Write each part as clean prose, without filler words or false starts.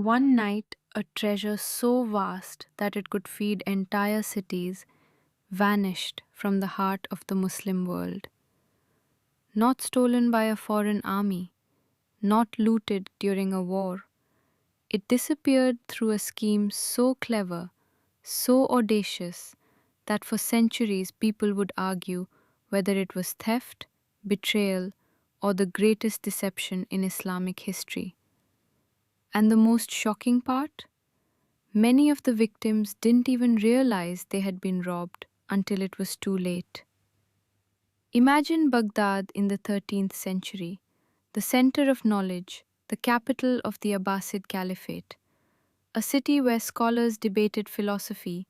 One night, a treasure so vast that it could feed entire cities vanished from the heart of the Muslim world. Not stolen by a foreign army, not looted during a war. It disappeared through a scheme so clever, so audacious, that for centuries people would argue whether it was theft, betrayal, or the greatest deception in Islamic history. And the most shocking part? Many of the victims didn't even realize they had been robbed until it was too late. Imagine Baghdad in the 13th century, the center of knowledge, the capital of the Abbasid Caliphate, a city where scholars debated philosophy,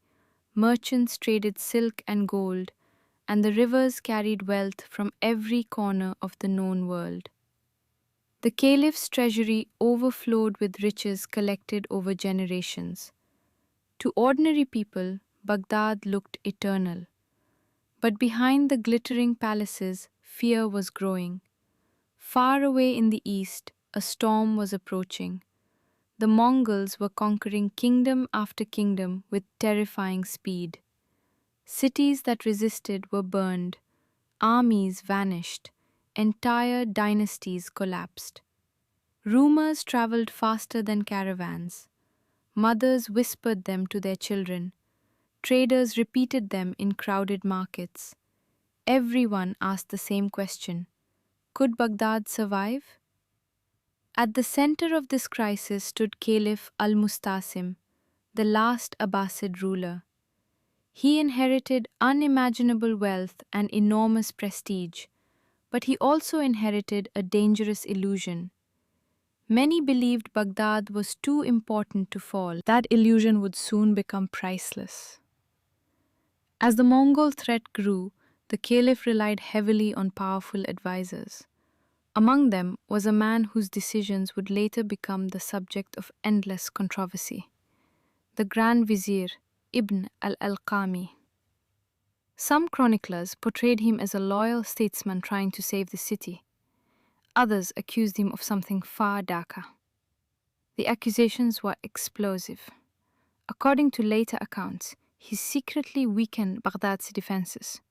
merchants traded silk and gold, and the rivers carried wealth from every corner of the known world. The caliph's treasury overflowed with riches collected over generations. To ordinary people, Baghdad looked eternal. But behind the glittering palaces, fear was growing. Far away in the east, a storm was approaching. The Mongols were conquering kingdom after kingdom with terrifying speed. Cities that resisted were burned, armies vanished, entire dynasties collapsed. Rumors traveled faster than caravans. Mothers whispered them to their children. Traders repeated them in crowded markets. Everyone asked the same question: could Baghdad survive? At the center of this crisis stood Caliph Al-Musta'sim, the last Abbasid ruler. He inherited unimaginable wealth and enormous prestige, but he also inherited a dangerous illusion. Many believed Baghdad was too important to fall. That illusion would soon become priceless. As the Mongol threat grew, the Caliph relied heavily on powerful advisors. Among them was a man whose decisions would later become the subject of endless controversy: the Grand Vizier Ibn al-Alqami. Some chroniclers portrayed him as a loyal statesman trying to save the city. Others accused him of something far darker. The accusations were explosive. According to later accounts, he secretly weakened Baghdad's defenses,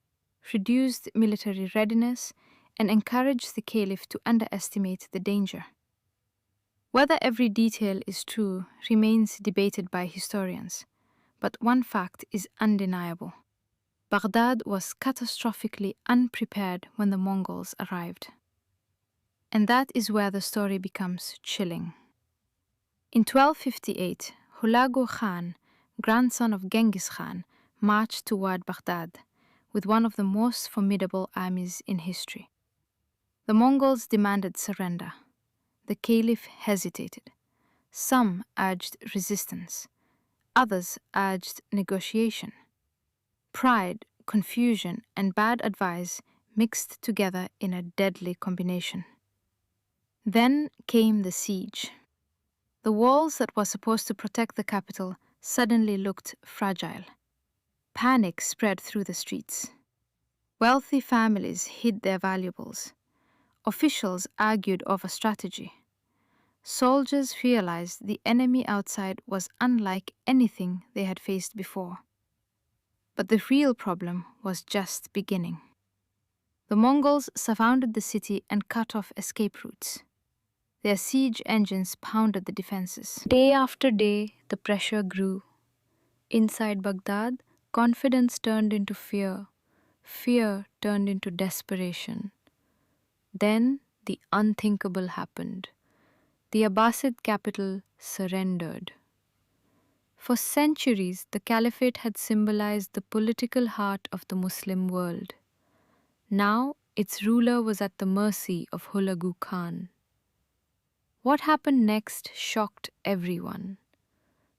reduced military readiness, and encouraged the caliph to underestimate the danger. Whether every detail is true remains debated by historians, but one fact is undeniable. Baghdad was catastrophically unprepared when the Mongols arrived. And that is where the story becomes chilling. In 1258, Hulagu Khan, grandson of Genghis Khan, marched toward Baghdad with one of the most formidable armies in history. The Mongols demanded surrender. The caliph hesitated. Some urged resistance. Others urged negotiation. Pride, confusion, and bad advice mixed together in a deadly combination. Then came the siege. The walls that were supposed to protect the capital suddenly looked fragile. Panic spread through the streets. Wealthy families hid their valuables. Officials argued over strategy. Soldiers realized the enemy outside was unlike anything they had faced before. But the real problem was just beginning. The Mongols surrounded the city and cut off escape routes. Their siege engines pounded the defenses. Day after day, the pressure grew. Inside Baghdad, confidence turned into fear. Fear turned into desperation. Then the unthinkable happened. The Abbasid capital surrendered. For centuries, the caliphate had symbolized the political heart of the Muslim world. Now, its ruler was at the mercy of Hulagu Khan. What happened next shocked everyone.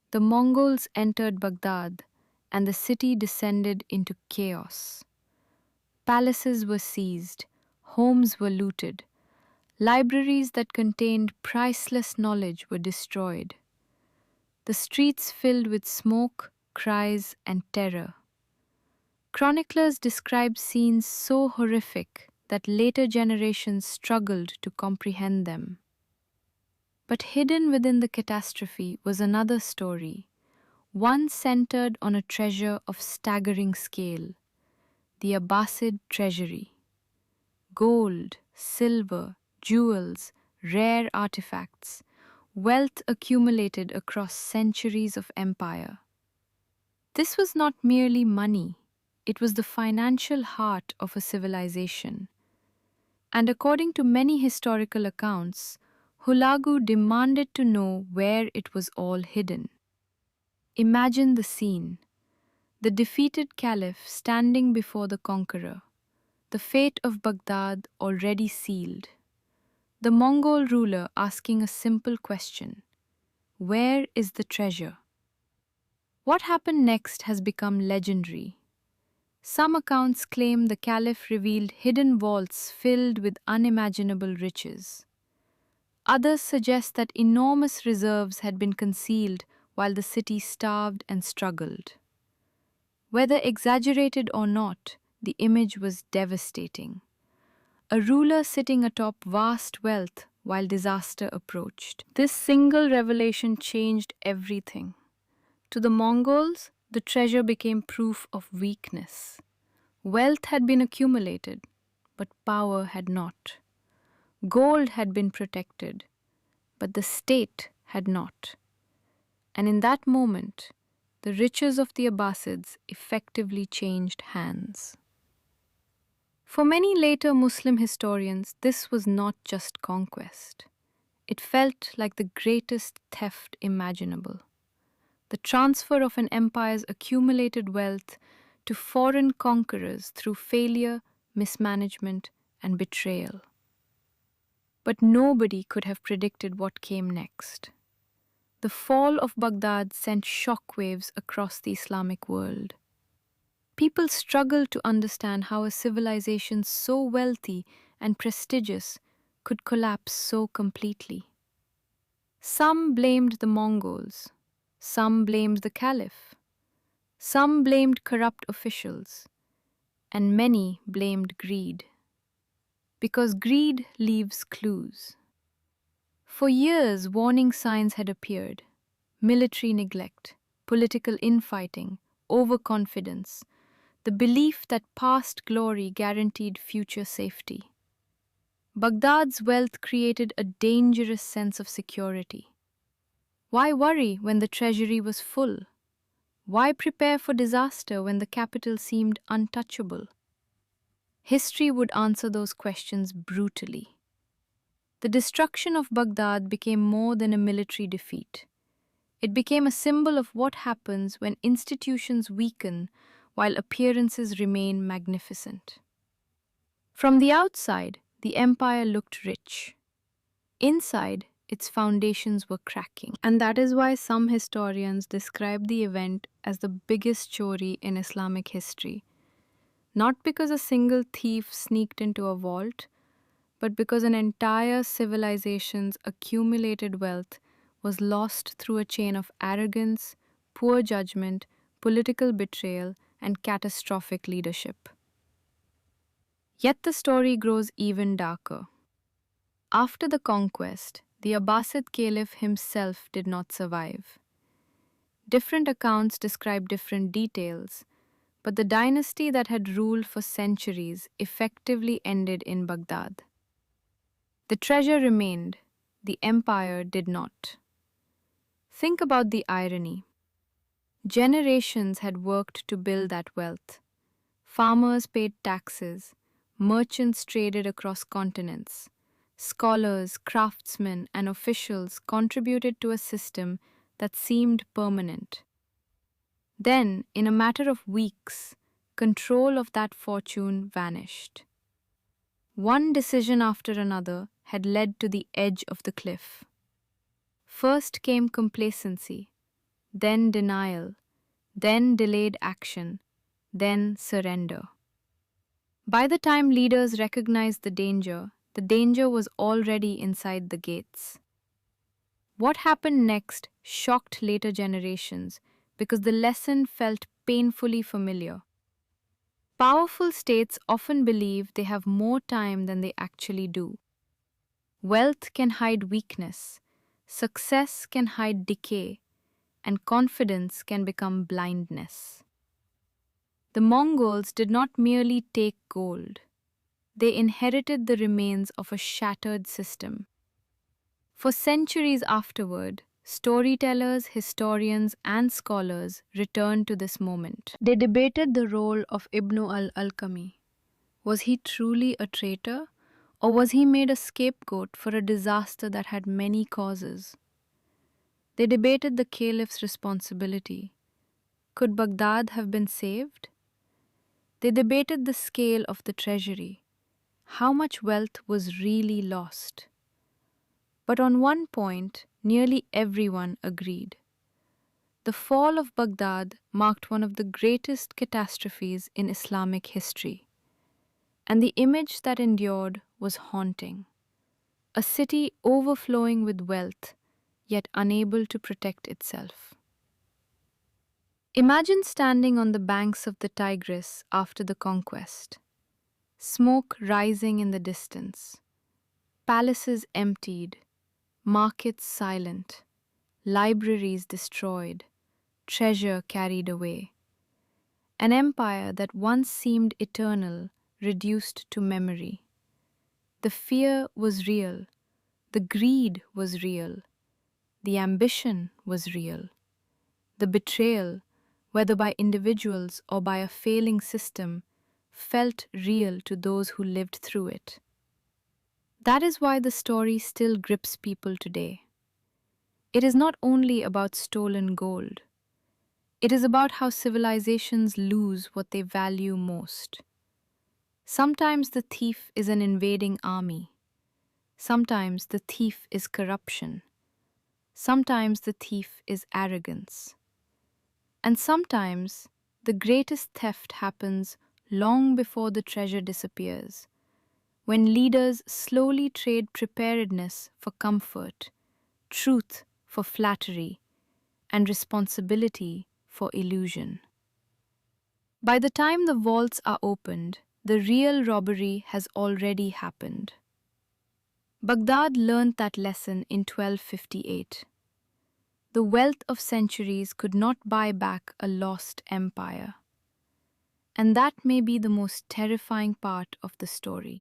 The Mongols entered Baghdad, and the city descended into chaos. Palaces were seized, homes were looted, libraries that contained priceless knowledge were destroyed. The streets filled with smoke, cries, and terror. Chroniclers describe scenes so horrific that later generations struggled to comprehend them. But hidden within the catastrophe was another story, one centered on a treasure of staggering scale, the Abbasid treasury. Gold, silver, jewels, rare artifacts, wealth accumulated across centuries of empire. This was not merely money, it was the financial heart of a civilization. And according to many historical accounts, Hulagu demanded to know where it was all hidden. Imagine the scene, the defeated caliph standing before the conqueror, the fate of Baghdad already sealed. The Mongol ruler asking a simple question: where is the treasure? What happened next has become legendary. Some accounts claim the caliph revealed hidden vaults filled with unimaginable riches. Others suggest that enormous reserves had been concealed while the city starved and struggled. Whether exaggerated or not, the image was devastating. A ruler sitting atop vast wealth while disaster approached. This single revelation changed everything. To the Mongols, the treasure became proof of weakness. Wealth had been accumulated, but power had not. Gold had been protected, but the state had not. And in that moment, the riches of the Abbasids effectively changed hands. For many later Muslim historians, this was not just conquest. It felt like the greatest theft imaginable. The transfer of an empire's accumulated wealth to foreign conquerors through failure, mismanagement, and betrayal. But nobody could have predicted what came next. The fall of Baghdad sent shockwaves across the Islamic world. People struggled to understand how a civilization so wealthy and prestigious could collapse so completely. Some blamed the Mongols, some blamed the Caliph, some blamed corrupt officials, and many blamed greed. Because greed leaves clues. For years, warning signs had appeared: military neglect, political infighting, overconfidence, the belief that past glory guaranteed future safety. Baghdad's wealth created a dangerous sense of security. Why worry when the treasury was full? Why prepare for disaster when the capital seemed untouchable? History would answer those questions brutally. The destruction of Baghdad became more than a military defeat. It became a symbol of what happens when institutions weaken while appearances remain magnificent. From the outside, the empire looked rich. Inside, its foundations were cracking. And that is why some historians describe the event as the biggest CHORI in Islamic history. Not because a single thief sneaked into a vault, but because an entire civilization's accumulated wealth was lost through a chain of arrogance, poor judgment, political betrayal, and catastrophic leadership. Yet the story grows even darker. After the conquest, the Abbasid Caliph himself did not survive. Different accounts describe different details, but the dynasty that had ruled for centuries effectively ended in Baghdad. The treasure remained, the empire did not. Think about the irony. Generations had worked to build that wealth. Farmers paid taxes, merchants traded across continents, scholars, craftsmen, and officials contributed to a system that seemed permanent. Then, in a matter of weeks, control of that fortune vanished. One decision after another had led to the edge of the cliff. First came complacency, then denial, then delayed action, then surrender. By the time leaders recognized the danger was already inside the gates. What happened next shocked later generations because the lesson felt painfully familiar. Powerful states often believe they have more time than they actually do. Wealth can hide weakness. success can hide decay, and confidence can become blindness. The Mongols did not merely take gold, they inherited the remains of a shattered system. For centuries afterward, storytellers, historians, and scholars returned to this moment. They debated the role of Ibn al-Alqami. Was he truly a traitor, or was he made a scapegoat for a disaster that had many causes? They debated the caliph's responsibility. Could Baghdad have been saved? They debated the scale of the treasury. How much wealth was really lost? But on one point, nearly everyone agreed. The fall of Baghdad marked one of the greatest catastrophes in Islamic history, and the image that endured was haunting. A city overflowing with wealth, yet unable to protect itself. Imagine standing on the banks of the Tigris after the conquest, smoke rising in the distance, palaces emptied, markets silent, libraries destroyed, treasure carried away. An empire that once seemed eternal reduced to memory. The fear was real, the greed was real, the ambition was real, the betrayal, whether by individuals or by a failing system, felt real to those who lived through it. That is why the story still grips people today. It is not only about stolen gold, it is about how civilizations lose what they value most. Sometimes the thief is an invading army. Sometimes the thief is corruption. Sometimes the thief is arrogance. And sometimes the greatest theft happens long before the treasure disappears, when leaders slowly trade preparedness for comfort, truth for flattery, and responsibility for illusion. By the time the vaults are opened, the real robbery has already happened. Baghdad learned that lesson in 1258. The wealth of centuries could not buy back a lost empire. And that may be the most terrifying part of the story.